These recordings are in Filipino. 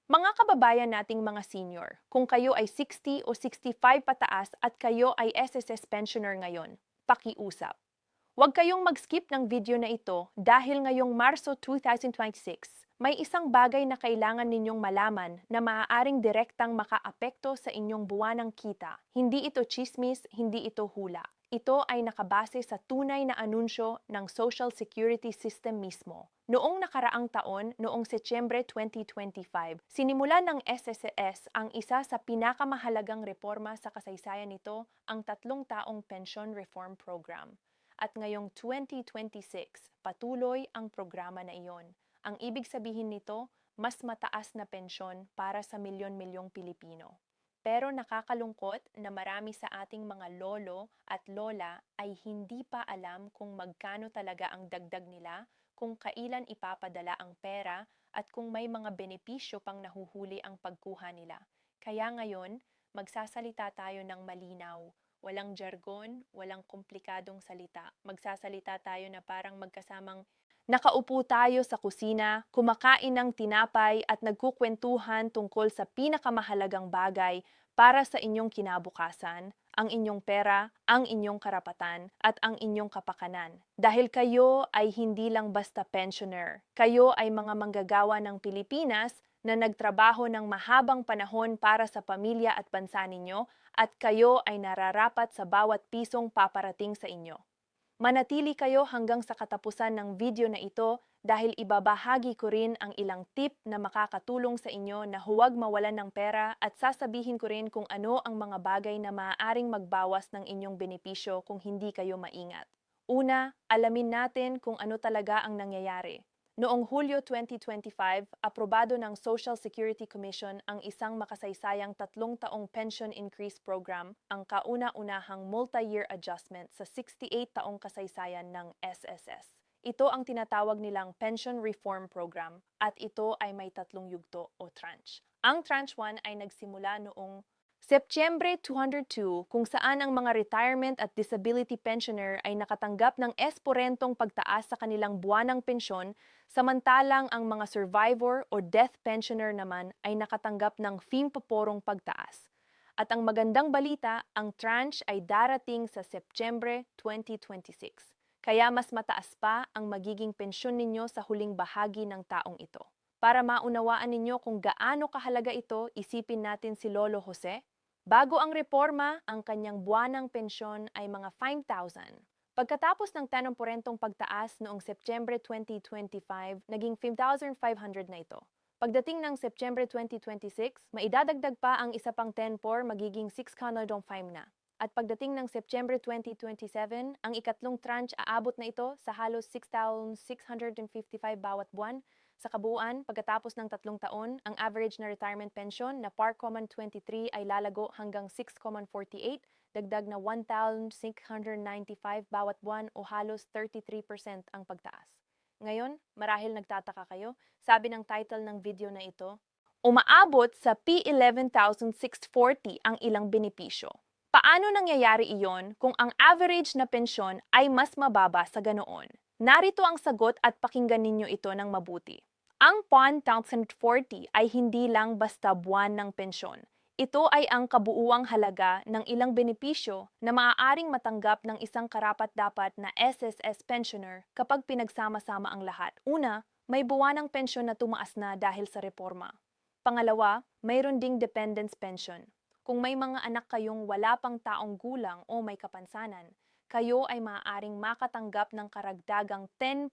Mga kababayan nating mga senior, kung kayo ay 60 o 65 pataas at kayo ay SSS pensioner ngayon, pakiusap. Huwag kayong mag-skip ng video na ito dahil ngayong Marso 2026, may isang bagay na kailangan ninyong malaman na maaaring direktang makaapekto sa inyong buwanang kita. Hindi ito chismis, hindi ito hula. Ito ay nakabase sa tunay na anunsyo ng Social Security System mismo. Noong nakaraang taon, noong Setyembre 2025, sinimulan ng SSS ang isa sa pinakamahalagang reforma sa kasaysayan nito, ang 3 taong Pension Reform Program. At ngayong 2026, patuloy ang programa na iyon. Ang ibig sabihin nito, mas mataas na pensyon para sa milyon-milyong Pilipino. Pero nakakalungkot na marami sa ating mga lolo at lola ay hindi pa alam kung magkano talaga ang dagdag nila, kung kailan ipapadala ang pera, at kung may mga benepisyo pang nahuhuli ang pagkuha nila. Kaya ngayon, magsasalita tayo ng malinaw. Walang jargon, walang komplikadong salita. Magsasalita tayo na parang magkasamang nakaupo tayo sa kusina, kumakain ng tinapay at nagkukwentuhan tungkol sa pinakamahalagang bagay para sa inyong kinabukasan, ang inyong pera, ang inyong karapatan, at ang inyong kapakanan. Dahil kayo ay hindi lang basta pensioner, kayo ay mga manggagawa ng Pilipinas na nagtrabaho ng mahabang panahon para sa pamilya at bansa ninyo, at kayo ay nararapat sa bawat pisong paparating sa inyo. Manatili kayo hanggang sa katapusan ng video na ito dahil ibabahagi ko rin ang ilang tip na makakatulong sa inyo na huwag mawalan ng pera, at sasabihin ko rin kung ano ang mga bagay na maaaring magbawas ng inyong benepisyo kung hindi kayo maingat. Una, alamin natin kung ano talaga ang nangyayari. Noong Hulyo 2025, aprobado ng Social Security Commission ang isang makasaysayang 3 taong pension increase program, ang kauna-unahang multi-year adjustment sa 68 taong kasaysayan ng SSS. Ito ang tinatawag nilang Pension Reform Program, at ito ay may 3 yugto o tranche. Ang Tranche 1 ay nagsimula noong Setyembre 202, kung saan ang mga retirement at disability pensioner ay nakatanggap ng esporentong pagtaas sa kanilang buwanang pensyon, samantalang ang mga survivor o death pensioner naman ay nakatanggap ng fimpoporong pagtaas. At ang magandang balita, ang tranche ay darating sa Setyembre 2026. Kaya mas mataas pa ang magiging pensyon ninyo sa huling bahagi ng taong ito. Para maunawaan ninyo kung gaano kahalaga ito, isipin natin si Lolo Jose. Bago ang reforma, ang kanyang buwanang pensyon ay mga 5,000. Pagkatapos ng tanumporentong pagtaas noong Setyembre 2025, naging 5,500 na ito. Pagdating ng Setyembre 2026, maidadagdag pa ang isa pang 10 magiging 605 na. At pagdating ng Setyembre 2027, ang ikatlong tranche aabot na ito sa halos 6,655 bawat buwan. Sa kabuuan, pagkatapos ng 3 taon, ang average na retirement pension na PAR Common 23 ay lalago hanggang 6,48, dagdag na 1,695 bawat buwan o halos 33% ang pagtaas. Ngayon, marahil nagtataka kayo, sabi ng title ng video na ito, umaabot sa P11,640 ang ilang benepisyo. Paano nangyayari iyon kung ang average na pensyon ay mas mababa sa ganoon? Narito ang sagot at pakinggan ninyo ito ng mabuti. Ang PON 1040 ay hindi lang basta buwan ng pensyon. Ito ay ang kabuuang halaga ng ilang benepisyo na maaaring matanggap ng isang karapat-dapat na SSS pensioner kapag pinagsama-sama ang lahat. Una, may buwanang pensyon na tumaas na dahil sa reforma. Pangalawa, mayroon ding dependence pension. Kung may mga anak kayong wala pang taong gulang o may kapansanan, kayo ay maaaring makatanggap ng karagdagang 10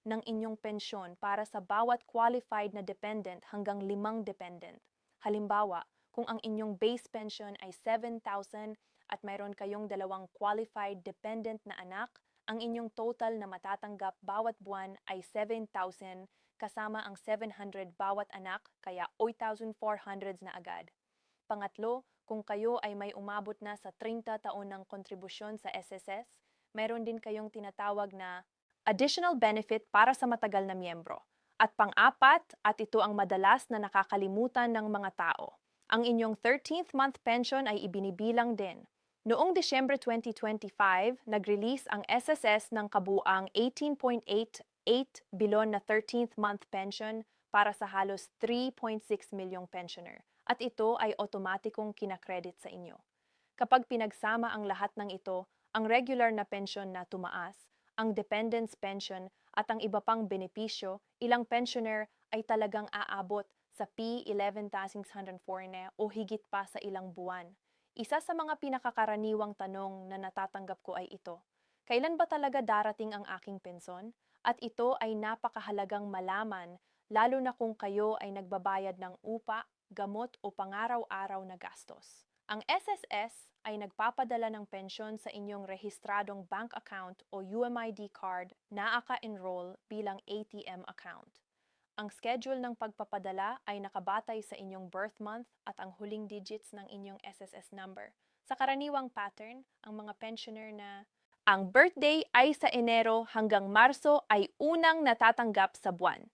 ng inyong pensyon para sa bawat qualified na dependent hanggang 5 dependent. Halimbawa, kung ang inyong base pension ay 7,000 at mayroon kayong 2 qualified dependent na anak, ang inyong total na matatanggap bawat buwan ay 7,000 kasama ang 700 bawat anak, kaya 8,400 na agad. Pangatlo, kung kayo ay may umabot na sa 30 taon ng kontribusyon sa SSS, mayroon din kayong tinatawag na additional benefit para sa matagal na miyembro. At pang-apat, at ito ang madalas na nakakalimutan ng mga tao, ang inyong 13th month pension ay ibinibilang din. Noong Disyembre 2025, nag-release ang SSS ng kabuang 18.88 bilyon na 13th month pension para sa halos 3.6 milyong pensioner at ito ay otomatikong kinakredit sa inyo. Kapag pinagsama ang lahat ng ito, ang regular na pension na tumaas, ang dependence pension at ang iba pang benepisyo, ilang pensioner ay talagang aabot sa P11,604 na o higit pa sa ilang buwan. Isa sa mga pinakakaraniwang tanong na natatanggap ko ay ito: kailan ba talaga darating ang aking pensyon? At ito ay napakahalagang malaman, lalo na kung kayo ay nagbabayad ng upa, gamot o pangaraw-araw na gastos. Ang SSS ay nagpapadala ng pensyon sa inyong rehistradong bank account o UMID card na aka-enroll bilang ATM account. Ang schedule ng pagpapadala ay nakabatay sa inyong birth month at ang huling digits ng inyong SSS number. Sa karaniwang pattern, ang mga pensioner na ang birthday ay sa Enero hanggang Marso ay unang natatanggap sa buwan.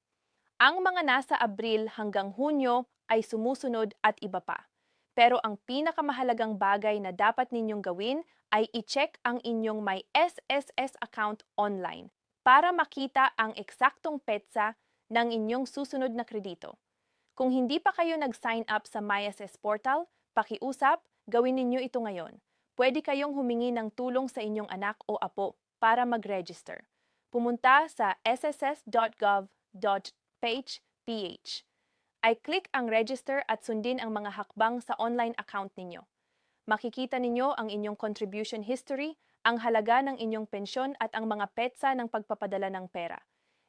Ang mga nasa Abril hanggang Hunyo ay sumusunod at iba pa. Pero ang pinakamahalagang bagay na dapat ninyong gawin ay i-check ang inyong may SSS account online para makita ang eksaktong petsa ng inyong susunod na kredito. Kung hindi pa kayo nag-sign up sa MySS portal, pakiusap, gawin ninyo ito ngayon. Pwede kayong humingi ng tulong sa inyong anak o apo para mag-register. Pumunta sa sss.gov.ph. I-click ang register at sundin ang mga hakbang sa online account ninyo. Makikita ninyo ang inyong contribution history, ang halaga ng inyong pensyon at ang mga petsa ng pagpapadala ng pera.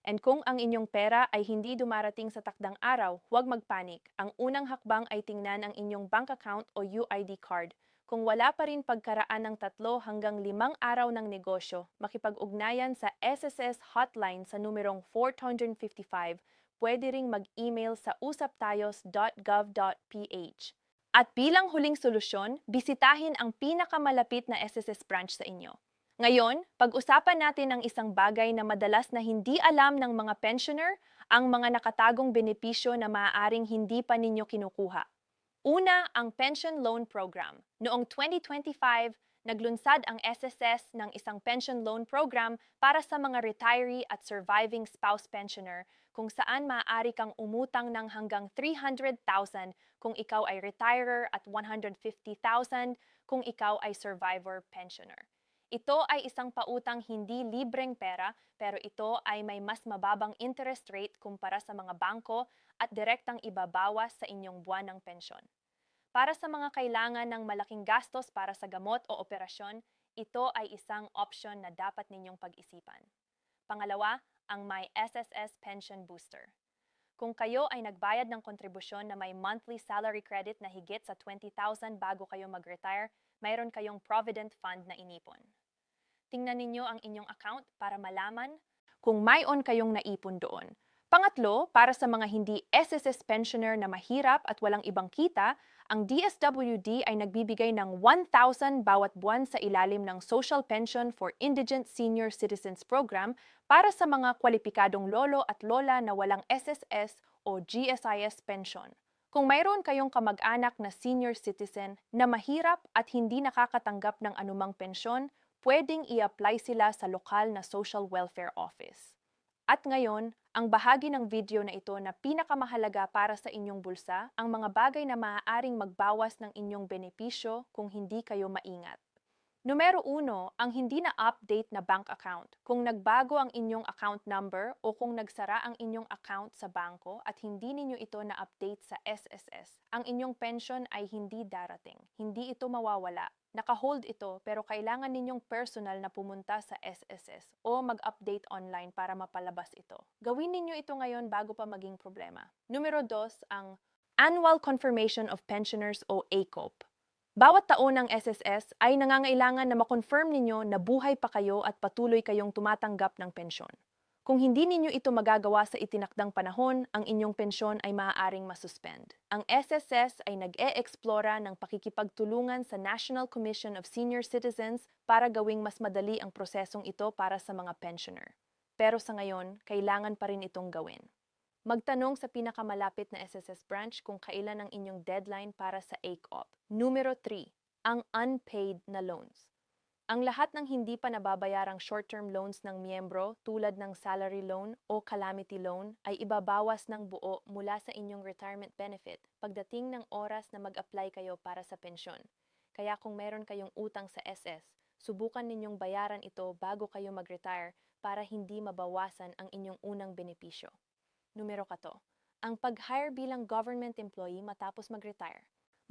And kung ang inyong pera ay hindi dumarating sa takdang araw, huwag magpanik. Ang unang hakbang ay tingnan ang inyong bank account o UID card. Kung wala pa rin pagkaraan ng 3 hanggang 5 araw ng negosyo, makipag-ugnayan sa SSS hotline sa numerong 455. Pwede ring mag-email sa usaptayos.gov.ph. At bilang huling solusyon, bisitahin ang pinakamalapit na SSS branch sa inyo. Ngayon, pag-usapan natin ang isang bagay na madalas na hindi alam ng mga pensioner, ang mga nakatagong benepisyo na maaaring hindi pa ninyo kinukuha. Una, ang Pension Loan Program. Noong 2025, naglunsad ang SSS ng isang pension loan program para sa mga retiree at surviving spouse pensioner kung saan maaari kang umutang ng hanggang 300,000 kung ikaw ay retirer at 150,000 kung ikaw ay survivor pensioner. Ito ay isang pautang hindi libreng pera, pero ito ay may mas mababang interest rate kumpara sa mga bangko at direktang ibabawas sa inyong buwan ng pensyon. Para sa mga kailangan ng malaking gastos para sa gamot o operasyon, ito ay isang opsyon na dapat ninyong pag-isipan. Pangalawa, ang My SSS Pension Booster. Kung kayo ay nagbayad ng kontribusyon na may monthly salary credit na higit sa 20,000 bago kayo mag-retire, mayroon kayong provident fund na inipon. Tingnan ninyo ang inyong account para malaman kung may-on kayong naipon doon. Pangatlo, para sa mga hindi SSS pensioner na mahirap at walang ibang kita, ang DSWD ay nagbibigay ng 1,000 bawat buwan sa ilalim ng Social Pension for Indigent Senior Citizens Program para sa mga kwalipikadong lolo at lola na walang SSS o GSIS pension. Kung mayroon kayong kamag-anak na senior citizen na mahirap at hindi nakakatanggap ng anumang pensyon, pwedeng i-apply sila sa lokal na social welfare office. At ngayon, ang bahagi ng video na ito na pinakamahalaga para sa inyong bulsa, ang mga bagay na maaaring magbawas ng inyong benepisyo kung hindi kayo maingat. Numero 1, ang hindi na-update na bank account. Kung nagbago ang inyong account number o kung nagsara ang inyong account sa bangko at hindi ninyo ito na-update sa SSS, ang inyong pension ay hindi darating. Hindi ito mawawala. Naka-hold ito pero kailangan ninyong personal na pumunta sa SSS o mag-update online para mapalabas ito. Gawin ninyo ito ngayon bago pa maging problema. Numero 2, ang Annual Confirmation of Pensioners o ACOP. Bawat taon ng SSS ay nangangailangan na ma-confirm ninyo na buhay pa kayo at patuloy kayong tumatanggap ng pensyon. Kung hindi ninyo ito magagawa sa itinakdang panahon, ang inyong pensyon ay maaaring masuspend. Ang SSS ay nag-e-explora ng pakikipagtulungan sa National Commission of Senior Citizens para gawing mas madali ang prosesong ito para sa mga pensioner. Pero sa ngayon, kailangan pa rin itong gawin. Magtanong sa pinakamalapit na SSS branch kung kailan ang inyong deadline para sa ACOP. Numero 3, ang unpaid na loans. Ang lahat ng hindi pa nababayarang short-term loans ng miyembro tulad ng salary loan o calamity loan ay ibabawas ng buo mula sa inyong retirement benefit pagdating ng oras na mag-apply kayo para sa pensyon. Kaya kung meron kayong utang sa SS, subukan ninyong bayaran ito bago kayo mag-retire para hindi mabawasan ang inyong unang benepisyo. Numero 4. Ang pag-hire bilang government employee matapos mag-retire.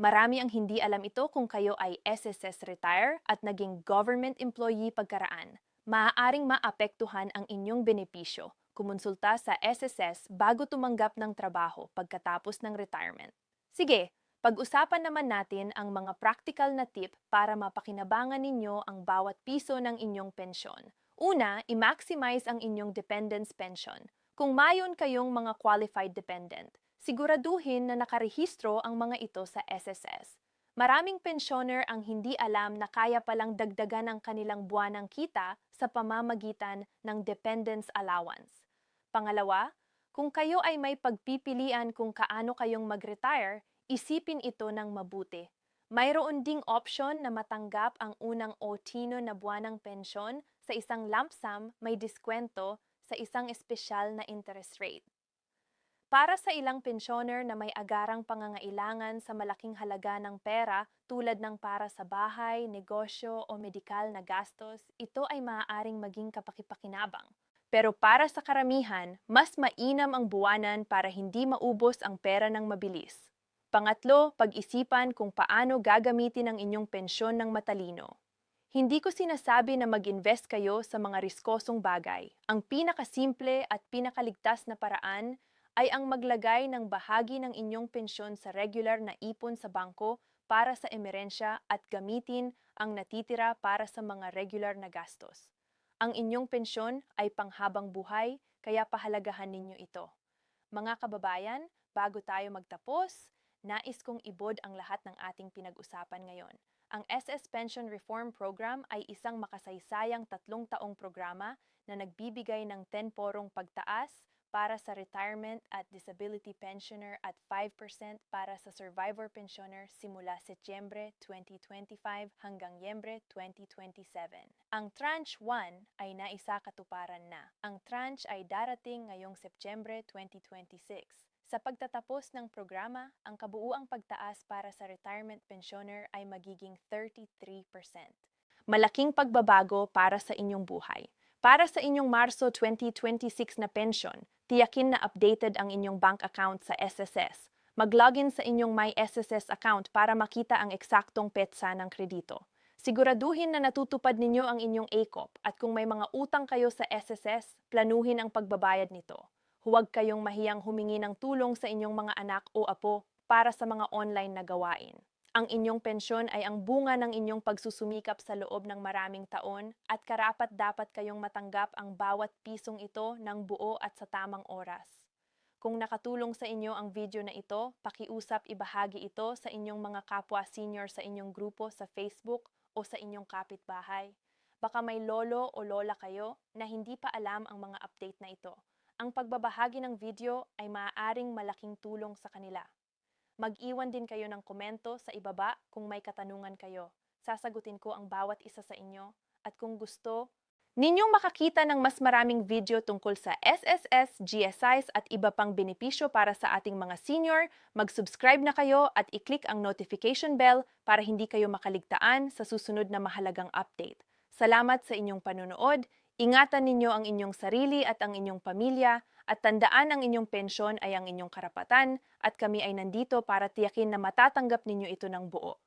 Marami ang hindi alam ito kung kayo ay SSS retire at naging government employee pagkaraan. Maaaring maapektuhan ang inyong benepisyo. Kumonsulta sa SSS bago tumanggap ng trabaho pagkatapos ng retirement. Sige, pag-usapan naman natin ang mga practical na tip para mapakinabangan ninyo ang bawat piso ng inyong pensyon. Una, i-maximize ang inyong dependents pension. Kung mayon kayong mga qualified dependent, siguraduhin na nakarehistro ang mga ito sa SSS. Maraming pensioner ang hindi alam na kaya palang dagdagan ang kanilang buwanang kita sa pamamagitan ng dependence allowance. Pangalawa, kung kayo ay may pagpipilian kung kaano kayong mag-retire, isipin ito ng mabuti. Mayroon ding option na matanggap ang unang o tino na buwanang pensyon sa isang lump sum may diskwento sa isang espesyal na interest rate. Para sa ilang pensyoner na may agarang pangangailangan sa malaking halaga ng pera tulad ng para sa bahay, negosyo o medikal na gastos, ito ay maaaring maging kapakipakinabang. Pero para sa karamihan, mas mainam ang buwanan para hindi maubos ang pera ng mabilis. Pangatlo, pag-isipan kung paano gagamitin ang inyong pensyon ng matalino. Hindi ko sinasabi na mag-invest kayo sa mga riskosong bagay. Ang pinakasimple at pinakaligtas na paraan ay ang maglagay ng bahagi ng inyong pensyon sa regular na ipon sa bangko para sa emerensya at gamitin ang natitira para sa mga regular na gastos. Ang inyong pensyon ay panghabang buhay, kaya pahalagahan ninyo ito. Mga kababayan, bago tayo magtapos, nais kong ibod ang lahat ng ating pinag-usapan ngayon. Ang SS Pension Reform Program ay isang makasaysayang 3 taong programa na nagbibigay ng 10 porong pagtaas para sa retirement at disability pensioner at 5% para sa survivor pensioner simula Setyembre 2025 hanggang Yembre 2027. Ang Tranche 1 ay naisakatuparan na. Ang tranche ay darating ngayong Setyembre 2026. Sa pagtatapos ng programa, ang kabuuang pagtaas para sa retirement pensioner ay magiging 33%. Malaking pagbabago para sa inyong buhay. Para sa inyong Marso 2026 na pension, tiyakin na updated ang inyong bank account sa SSS. Mag-login sa inyong My SSS account para makita ang eksaktong petsa ng kredito. Siguraduhin na natutupad ninyo ang inyong ACOP at kung may mga utang kayo sa SSS, planuhin ang pagbabayad nito. Huwag kayong mahiyang humingi ng tulong sa inyong mga anak o apo para sa mga online na gawain. Ang inyong pensyon ay ang bunga ng inyong pagsusumikap sa loob ng maraming taon at karapat-dapat kayong matanggap ang bawat pisong ito ng buo at sa tamang oras. Kung nakatulong sa inyo ang video na ito, pakiusap ibahagi ito sa inyong mga kapwa senior sa inyong grupo sa Facebook o sa inyong kapitbahay. Baka may lolo o lola kayo na hindi pa alam ang mga update na ito. Ang pagbabahagi ng video ay maaaring malaking tulong sa kanila. Mag-iwan din kayo ng komento sa ibaba kung may katanungan kayo. Sasagutin ko ang bawat isa sa inyo. At kung gusto ninyong makakita ng mas maraming video tungkol sa SSS, GSIs at iba pang benepisyo para sa ating mga senior, mag-subscribe na kayo at i-click ang notification bell para hindi kayo makaligtaan sa susunod na mahalagang update. Salamat sa inyong panonood. Ingatan ninyo ang inyong sarili at ang inyong pamilya at tandaan ang inyong pensyon ay ang inyong karapatan at kami ay nandito para tiyakin na matatanggap ninyo ito ng buo.